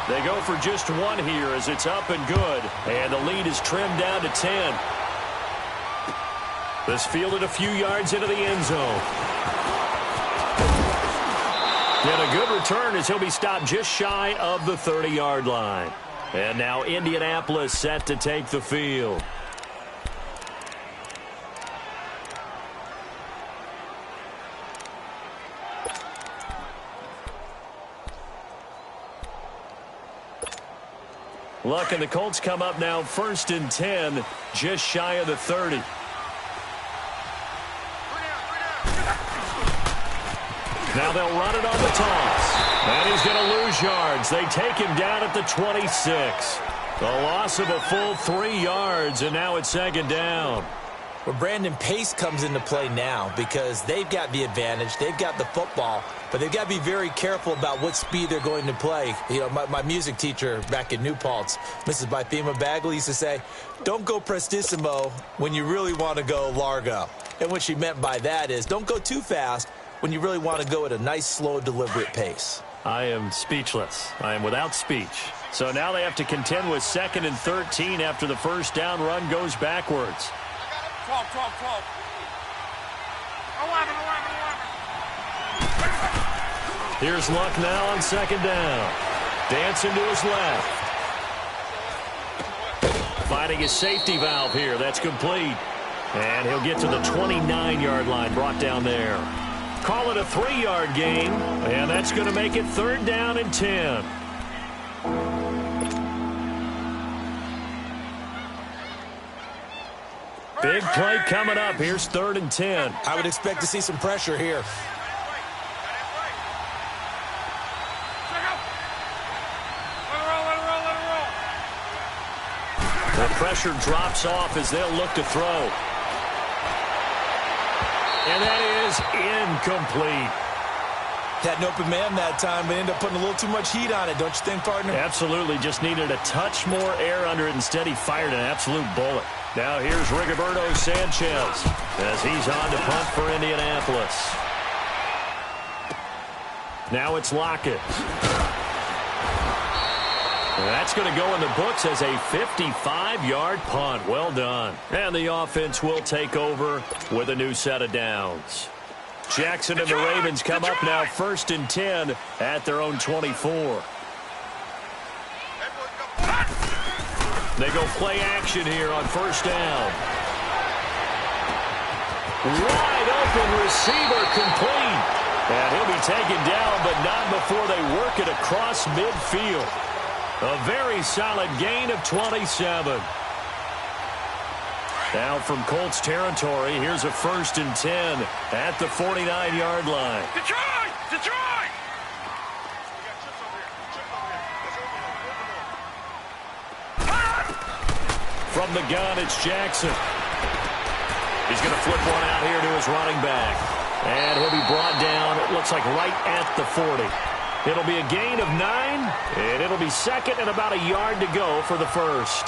They go for just 1 here as it's up and good. And the lead is trimmed down to 10. This fielded a few yards into the end zone. And a good return as he'll be stopped just shy of the 30-yard line. And now Indianapolis set to take the field. Luck and the Colts come up now 1st and 10, just shy of the 30. Now they'll run it on the toss. And he's going to lose yards. They take him down at the 26. The loss of a full 3 yards, and now it's 2nd down. where Brandon Pace comes into play now because they've got the advantage. They've got the football, but they've got to be very careful about what speed they're going to play. You know, my music teacher back in New Paltz, Mrs. Bythema Bagley, used to say, don't go prestissimo when you really want to go largo. And what she meant by that is don't go too fast when you really want to go at a nice, slow, deliberate pace. I am speechless. I am without speech. So now they have to contend with 2nd and 13 after the first down run goes backwards. 12, 12, 12. 11, 11, 11. Here's Luck now on 2nd down. Dancing to his left. Finding his safety valve here. That's complete. And he'll get to the 29-yard line, brought down there. Call it a 3-yard gain, and that's going to make it 3rd down and 10. Big play coming up. Here's 3rd and 10. I would expect to see some pressure here. The pressure drops off as they'll look to throw. And that is incomplete. Had an open man that time, but ended up putting a little too much heat on it, don't you think, partner? Absolutely. Just needed a touch more air under it. Instead, he fired an absolute bullet. Now here's Rigoberto Sanchez as he's on to punt for Indianapolis. Now it's Lockett. That's going to go in the books as a 55-yard punt. Well done. And the offense will take over with a new set of downs. Jackson and the Ravens come up now 1st and 10 at their own 24. They go play action here on 1st down. Wide open receiver complete. And he'll be taken down, but not before they work it across midfield. A very solid gain of 27. Now from Colts territory, here's a 1st and 10 at the 49-yard line. Detroit! Detroit! From the gun, it's Jackson. He's going to flip one out here to his running back. And he'll be brought down, it looks like right at the 40. It'll be a gain of 9, and it'll be 2nd and about a yard to go for the first.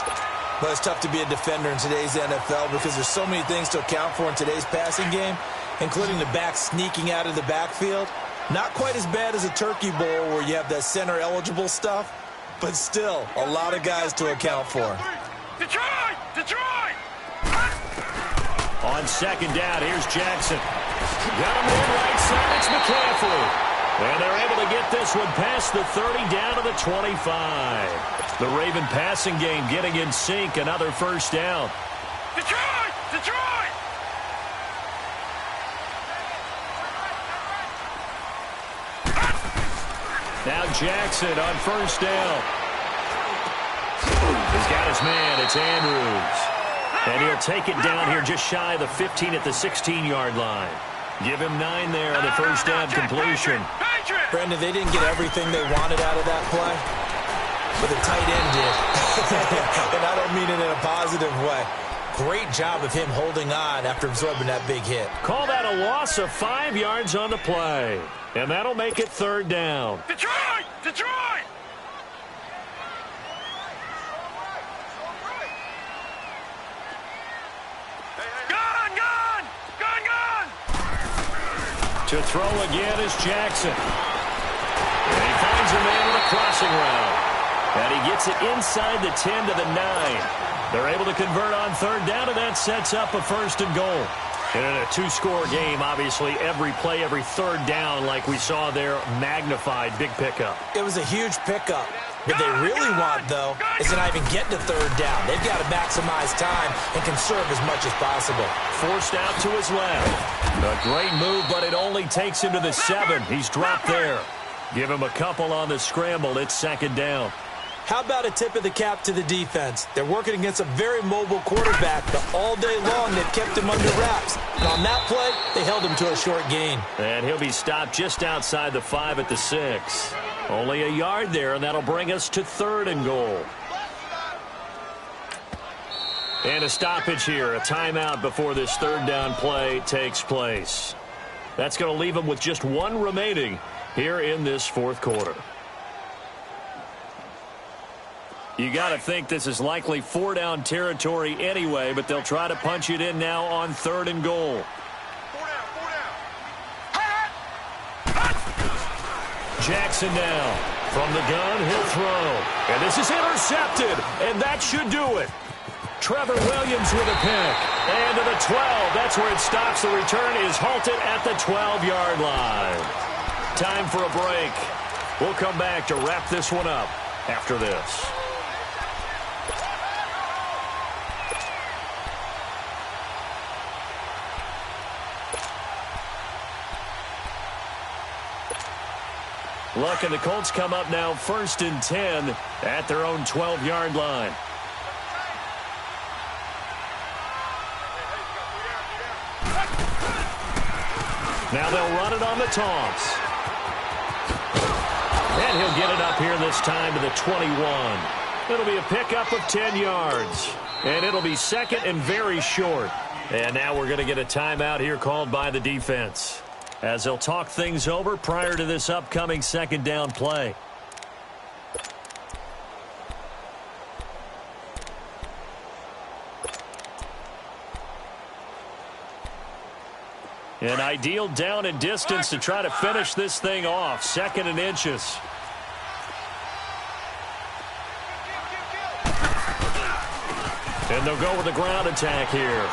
But it's tough to be a defender in today's NFL because there's so many things to account for in today's passing game, including the back sneaking out of the backfield. Not quite as bad as a turkey bowl where you have that center-eligible stuff, but still a lot of guys to account for. Detroit! Detroit! On 2nd down, here's Jackson. Got him in right side, it's McCaffrey. And they're able to get this one past the 30 down to the 25. The Raven passing game getting in sync. Another 1st down. Detroit! Detroit! Now Jackson on 1st down. He's got his man. It's Andrews. And he'll take it down here just shy of the 15 at the 16-yard line. Give him 9 there on the 1st down completion. Brandon, they didn't get everything they wanted out of that play, but the tight end did. And I don't mean it in a positive way. Great job of him holding on after absorbing that big hit. Call that a loss of 5 yards on the play. And that'll make it 3rd down. Detroit! Detroit! Gun! Gun! Gun! Gun! To throw again is Jackson. And he finds a man with a crossing route. And he gets it inside the 10 to the 9. They're able to convert on 3rd down, and that sets up a 1st and goal. And in a 2-score game, obviously, every play, every 3rd down, like we saw there, magnified, big pickup. It was a huge pickup. What they really want, though, is to not even get to 3rd down. They've got to maximize time and conserve as much as possible. Forced out to his left. A great move, but it only takes him to the 7. He's dropped there. Give him a couple on the scramble. It's 2nd down. How about a tip of the cap to the defense? They're working against a very mobile quarterback, but all day long they've kept him under wraps. And on that play, they held him to a short gain. And he'll be stopped just outside the 5 at the 6. Only a yard there, and that'll bring us to 3rd and goal. And a stoppage here, a timeout before this third down play takes place. That's going to leave them with just one remaining here in this fourth quarter. You got to think this is likely four-down territory anyway, but they'll try to punch it in now on 3rd and goal. Jackson now. From the gun, he'll throw. And this is intercepted, and that should do it. Trevor Williams with a pick. And to the 12. That's where it stops. The return is halted at the 12-yard line. Time for a break. We'll come back to wrap this one up after this. Look, and the Colts come up now 1st and 10 at their own 12-yard line. Now they'll run it on the toss. And he'll get it up here this time to the 21. It'll be a pickup of 10 yards. And it'll be 2nd and very short. And now we're going to get a timeout here called by the defense, as they'll talk things over prior to this upcoming 2nd down play. An ideal down and distance to try to finish this thing off. 2nd and inches. And they'll go with the ground attack here.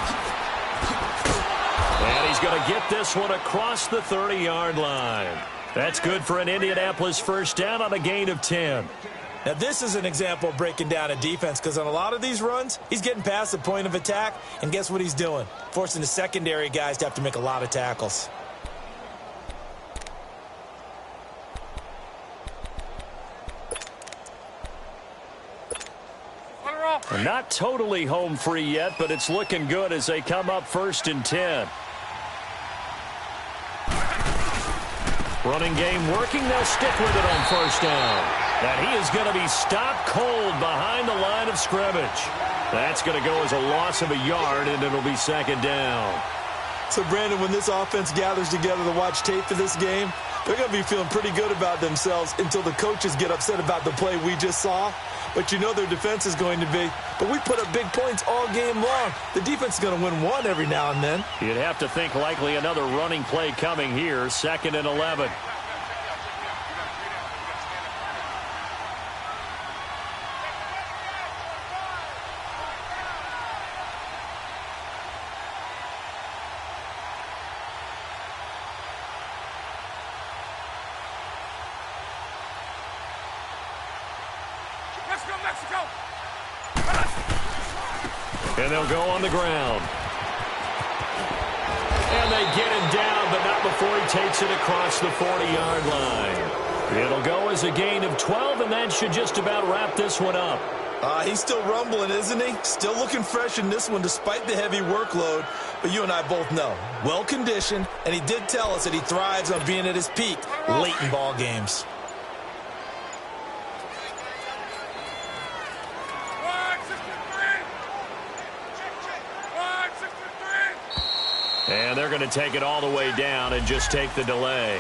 And he's going to get this one across the 30-yard line. That's good for an Indianapolis first down on a gain of 10. Now, this is an example of breaking down a defense, because on a lot of these runs, he's getting past the point of attack, and guess what he's doing? Forcing the secondary guys to have to make a lot of tackles. Not totally home free yet, but it's looking good as they come up 1st and 10. Running game working. They'll stick with it on 1st down. And he is going to be stopped cold behind the line of scrimmage. That's going to go as a loss of a yard, and it'll be 2nd down. So, Brandon, when this offense gathers together to watch tape for this game, they're going to be feeling pretty good about themselves until the coaches get upset about the play we just saw. But you know their defense is going to be. But we put up big points all game long. The defense is going to win one every now and then. You'd have to think likely another running play coming here. 2nd and 11. And they'll go on the ground. And they get him down, but not before he takes it across the 40-yard line. It'll go as a gain of 12, and that should just about wrap this one up. He's still rumbling, isn't he? Still looking fresh in this one despite the heavy workload. But you and I both know, well-conditioned, and he did tell us that he thrives on being at his peak late in ball games. And they're going to take it all the way down and just take the delay.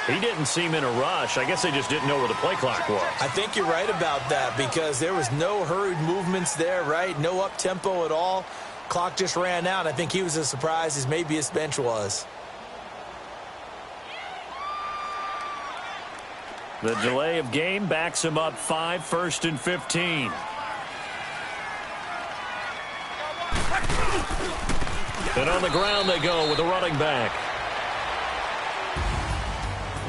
He didn't seem in a rush. I guess they just didn't know where the play clock was. I think you're right about that, because there was no hurried movements there, right? No up-tempo at all. Clock just ran out. I think he was as surprised as maybe his bench was. The delay of game backs him up 5, 1st and 15. And on the ground they go with a running back.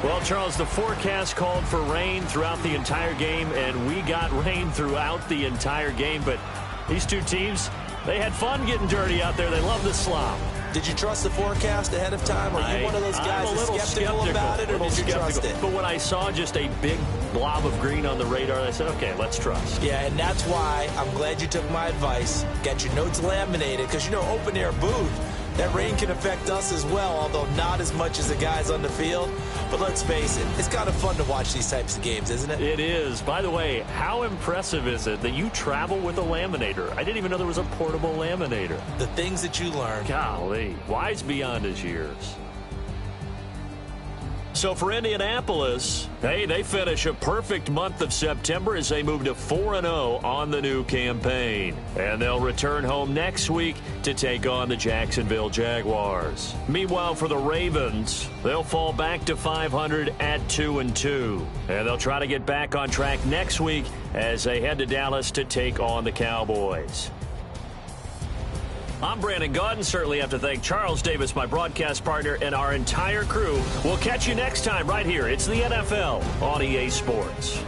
Well, Charles, the forecast called for rain throughout the entire game, and we got rain throughout the entire game. But these two teams, they had fun getting dirty out there. They love the slop. Did you trust the forecast ahead of time? Are you one of those guys that's skeptical about it, or did you trust it? But when I saw just a big blob of green on the radar, I said, okay, let's trust. Yeah, and that's why I'm glad you took my advice. Get your notes laminated, because, you know, open-air booth, That rain can affect us as well, although not as much as the guys on the field. But let's face it, it's kind of fun to watch these types of games, isn't it? It is. By the way, how impressive is it that you travel with a laminator? I didn't even know there was a portable laminator. The things that you learn. Golly, wise beyond his years. So for Indianapolis, hey, they finish a perfect month of September as they move to 4-0 on the new campaign. And they'll return home next week to take on the Jacksonville Jaguars. Meanwhile, for the Ravens, they'll fall back to 500 at 2-2. And they'll try to get back on track next week as they head to Dallas to take on the Cowboys. I'm Brandon Gaudin. Certainly have to thank Charles Davis, my broadcast partner, and our entire crew. We'll catch you next time right here. It's the NFL on EA Sports.